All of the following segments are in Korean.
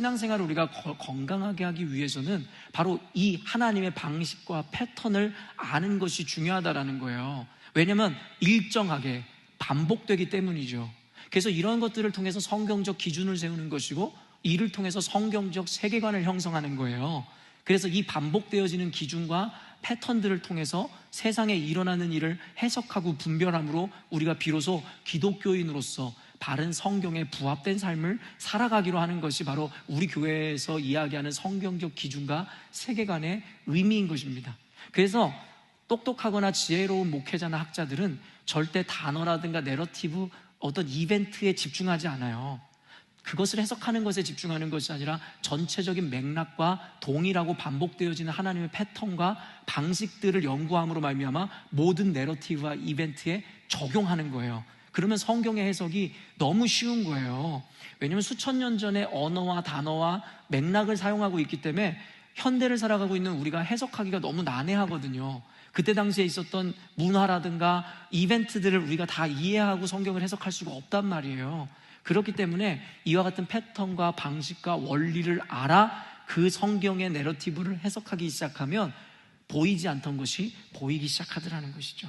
신앙생활을 우리가 건강하게 하기 위해서는 바로 이 하나님의 방식과 패턴을 아는 것이 중요하다라는 거예요. 왜냐하면 일정하게 반복되기 때문이죠. 그래서 이런 것들을 통해서 성경적 기준을 세우는 것이고, 이를 통해서 성경적 세계관을 형성하는 거예요. 그래서 이 반복되어지는 기준과 패턴들을 통해서 세상에 일어나는 일을 해석하고 분별함으로 우리가 비로소 기독교인으로서 바른 성경에 부합된 삶을 살아가기로 하는 것이 바로 우리 교회에서 이야기하는 성경적 기준과 세계관의 의미인 것입니다. 그래서 똑똑하거나 지혜로운 목회자나 학자들은 절대 단어라든가 내러티브, 어떤 이벤트에 집중하지 않아요. 그것을 해석하는 것에 집중하는 것이 아니라 전체적인 맥락과 동일하고 반복되어지는 하나님의 패턴과 방식들을 연구함으로 말미암아 모든 내러티브와 이벤트에 적용하는 거예요. 그러면 성경의 해석이 너무 쉬운 거예요. 왜냐하면 수천 년 전의 언어와 단어와 맥락을 사용하고 있기 때문에 현대를 살아가고 있는 우리가 해석하기가 너무 난해하거든요. 그때 당시에 있었던 문화라든가 이벤트들을 우리가 다 이해하고 성경을 해석할 수가 없단 말이에요. 그렇기 때문에 이와 같은 패턴과 방식과 원리를 알아 그 성경의 내러티브를 해석하기 시작하면 보이지 않던 것이 보이기 시작하더라는 것이죠.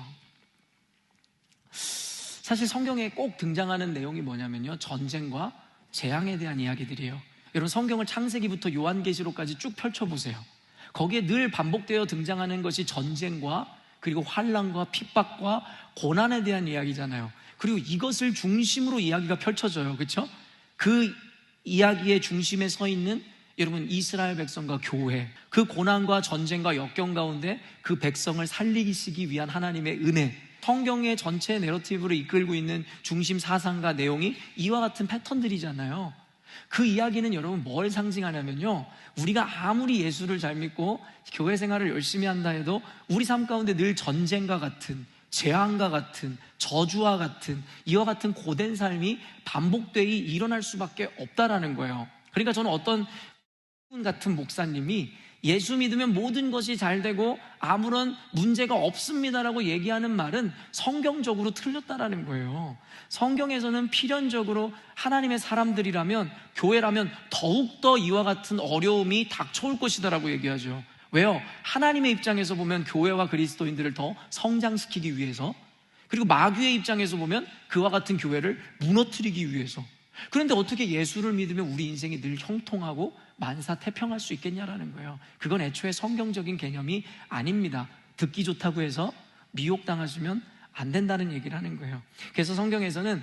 사실 성경에 꼭 등장하는 내용이 뭐냐면요, 전쟁과 재앙에 대한 이야기들이에요. 여러분, 성경을 창세기부터 요한계시록까지 쭉 펼쳐보세요. 거기에 늘 반복되어 등장하는 것이 전쟁과 그리고 환난과 핍박과 고난에 대한 이야기잖아요. 그리고 이것을 중심으로 이야기가 펼쳐져요. 그렇죠? 그 이야기의 중심에 서 있는 여러분, 이스라엘 백성과 교회, 그 고난과 전쟁과 역경 가운데 그 백성을 살리시기 위한 하나님의 은혜, 성경의 전체 내러티브를 이끌고 있는 중심 사상과 내용이 이와 같은 패턴들이잖아요. 그 이야기는 여러분 뭘 상징하냐면요, 우리가 아무리 예수를 잘 믿고 교회 생활을 열심히 한다 해도 우리 삶 가운데 늘 전쟁과 같은, 재앙과 같은, 저주와 같은 이와 같은 고된 삶이 반복되이 일어날 수밖에 없다라는 거예요. 그러니까 저는 어떤 같은 목사님이 예수 믿으면 모든 것이 잘 되고 아무런 문제가 없습니다라고 얘기하는 말은 성경적으로 틀렸다라는 거예요. 성경에서는 필연적으로 하나님의 사람들이라면, 교회라면 더욱더 이와 같은 어려움이 닥쳐올 것이다라고 얘기하죠. 왜요? 하나님의 입장에서 보면 교회와 그리스도인들을 더 성장시키기 위해서, 그리고 마귀의 입장에서 보면 그와 같은 교회를 무너뜨리기 위해서. 그런데 어떻게 예수를 믿으면 우리 인생이 늘 형통하고 만사태평할 수 있겠냐라는 거예요. 그건 애초에 성경적인 개념이 아닙니다. 듣기 좋다고 해서 미혹당하시면 안 된다는 얘기를 하는 거예요. 그래서 성경에서는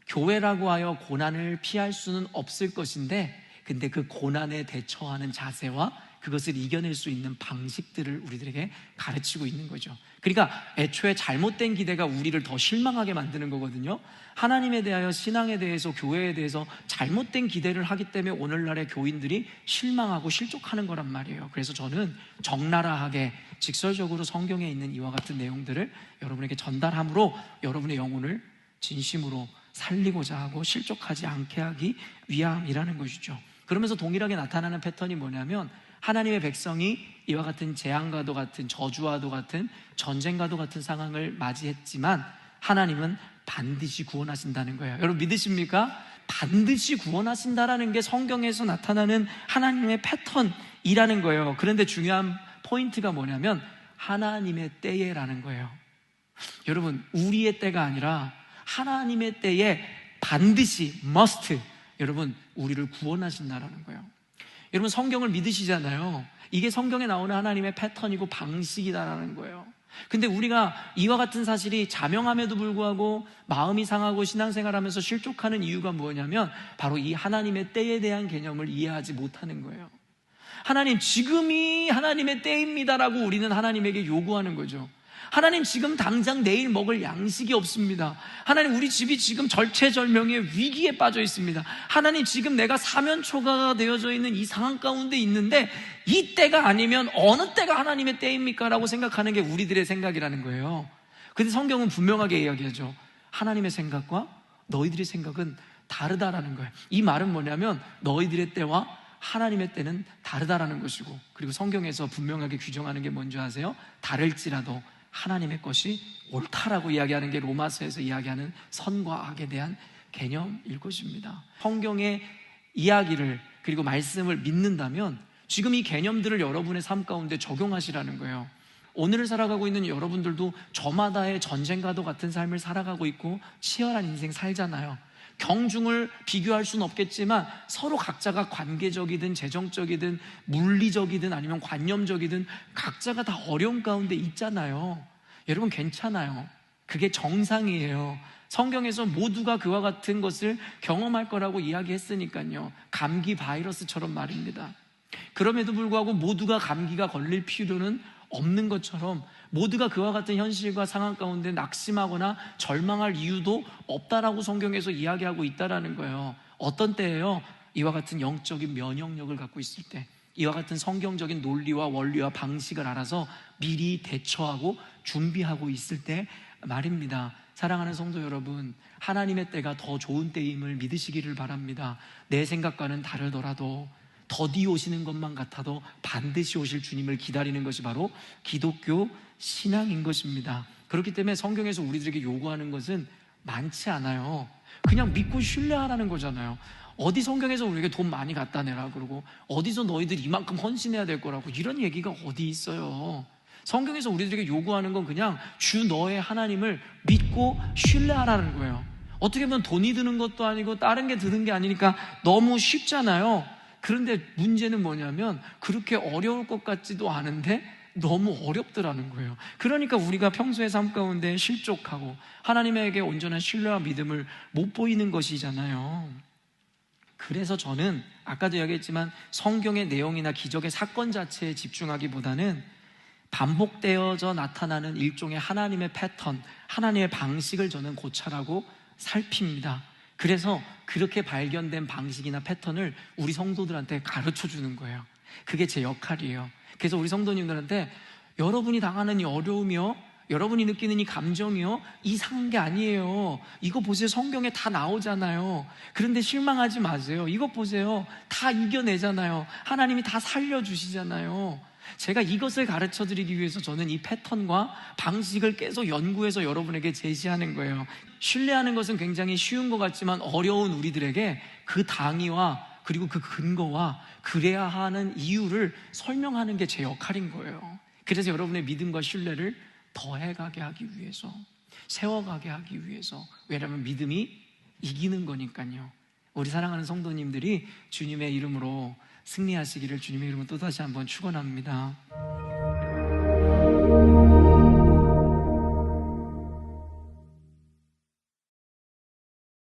교회라고 하여 고난을 피할 수는 없을 것인데, 근데 그 고난에 대처하는 자세와 그것을 이겨낼 수 있는 방식들을 우리들에게 가르치고 있는 거죠. 그러니까 애초에 잘못된 기대가 우리를 더 실망하게 만드는 거거든요. 하나님에 대하여, 신앙에 대해서, 교회에 대해서 잘못된 기대를 하기 때문에 오늘날의 교인들이 실망하고 실족하는 거란 말이에요. 그래서 저는 적나라하게 직설적으로 성경에 있는 이와 같은 내용들을 여러분에게 전달함으로 여러분의 영혼을 진심으로 살리고자 하고 실족하지 않게 하기 위함이라는 것이죠. 그러면서 동일하게 나타나는 패턴이 뭐냐면, 하나님의 백성이 이와 같은 재앙과도 같은, 저주와도 같은, 전쟁과도 같은 상황을 맞이했지만 하나님은 반드시 구원하신다는 거예요. 여러분 믿으십니까? 반드시 구원하신다라는 게 성경에서 나타나는 하나님의 패턴이라는 거예요. 그런데 중요한 포인트가 뭐냐면 하나님의 때에라는 거예요. 여러분, 우리의 때가 아니라 하나님의 때에 반드시 must, 여러분, 우리를 구원하신다라는 거예요. 여러분, 성경을 믿으시잖아요. 이게 성경에 나오는 하나님의 패턴이고 방식이다라는 거예요. 근데 우리가 이와 같은 사실이 자명함에도 불구하고 마음이 상하고 신앙생활하면서 실족하는 이유가 뭐냐면 바로 이 하나님의 때에 대한 개념을 이해하지 못하는 거예요. 하나님, 지금이 하나님의 때입니다라고 우리는 하나님에게 요구하는 거죠. 하나님, 지금 당장 내일 먹을 양식이 없습니다. 하나님, 우리 집이 지금 절체절명의 위기에 빠져 있습니다. 하나님, 지금 내가 사면초가가 되어져 있는 이 상황 가운데 있는데 이 때가 아니면 어느 때가 하나님의 때입니까? 라고 생각하는 게 우리들의 생각이라는 거예요. 근데 성경은 분명하게 이야기하죠. 하나님의 생각과 너희들의 생각은 다르다라는 거예요. 이 말은 뭐냐면 너희들의 때와 하나님의 때는 다르다라는 것이고, 그리고 성경에서 분명하게 규정하는 게 뭔지 아세요? 다를지라도 하나님의 것이 옳다라고 이야기하는 게 로마서에서 이야기하는 선과 악에 대한 개념일 것입니다. 성경의 이야기를 그리고 말씀을 믿는다면 지금 이 개념들을 여러분의 삶 가운데 적용하시라는 거예요. 오늘을 살아가고 있는 여러분들도 저마다의 전쟁과도 같은 삶을 살아가고 있고 치열한 인생 살잖아요. 경중을 비교할 수는 없겠지만 서로 각자가 관계적이든 재정적이든 물리적이든 아니면 관념적이든 각자가 다 어려운 가운데 있잖아요. 여러분 괜찮아요. 그게 정상이에요. 성경에서 모두가 그와 같은 것을 경험할 거라고 이야기했으니까요. 감기 바이러스처럼 말입니다. 그럼에도 불구하고 모두가 감기가 걸릴 필요는 없는 것처럼 모두가 그와 같은 현실과 상황 가운데 낙심하거나 절망할 이유도 없다라고 성경에서 이야기하고 있다라는 거예요. 어떤 때예요? 이와 같은 영적인 면역력을 갖고 있을 때, 이와 같은 성경적인 논리와 원리와 방식을 알아서 미리 대처하고 준비하고 있을 때 말입니다. 사랑하는 성도 여러분, 하나님의 때가 더 좋은 때임을 믿으시기를 바랍니다. 내 생각과는 다르더라도 더디 오시는 것만 같아도 반드시 오실 주님을 기다리는 것이 바로 기독교 신앙인 것입니다. 그렇기 때문에 성경에서 우리들에게 요구하는 것은 많지 않아요. 그냥 믿고 신뢰하라는 거잖아요. 어디 성경에서 우리에게 돈 많이 갖다 내라 그러고 어디서 너희들 이만큼 헌신해야 될 거라고 이런 얘기가 어디 있어요. 성경에서 우리들에게 요구하는 건 그냥 주 너의 하나님을 믿고 신뢰하라는 거예요. 어떻게 보면 돈이 드는 것도 아니고 다른 게 드는 게 아니니까 너무 쉽잖아요. 그런데 문제는 뭐냐면 그렇게 어려울 것 같지도 않은데 너무 어렵더라는 거예요. 그러니까 우리가 평소의 삶 가운데 실족하고 하나님에게 온전한 신뢰와 믿음을 못 보이는 것이잖아요. 그래서 저는 아까도 이야기했지만 성경의 내용이나 기적의 사건 자체에 집중하기보다는 반복되어져 나타나는 일종의 하나님의 패턴, 하나님의 방식을 저는 고찰하고 살핍니다. 그래서 그렇게 발견된 방식이나 패턴을 우리 성도들한테 가르쳐 주는 거예요. 그게 제 역할이에요. 그래서 우리 성도님들한테 여러분이 당하는 이 어려움이요, 여러분이 느끼는 이 감정이요, 이상한 게 아니에요. 이거 보세요. 성경에 다 나오잖아요. 그런데 실망하지 마세요. 이것 보세요. 다 이겨내잖아요. 하나님이 다 살려주시잖아요. 제가 이것을 가르쳐 드리기 위해서 저는 이 패턴과 방식을 계속 연구해서 여러분에게 제시하는 거예요. 신뢰하는 것은 굉장히 쉬운 것 같지만 어려운 우리들에게 그 당위와 그리고 그 근거와 그래야 하는 이유를 설명하는 게 제 역할인 거예요. 그래서 여러분의 믿음과 신뢰를 더해가게 하기 위해서, 세워가게 하기 위해서. 왜냐하면 믿음이 이기는 거니까요. 우리 사랑하는 성도님들이 주님의 이름으로 승리하시기를 주님의 이름으로 또다시 한번 축원합니다.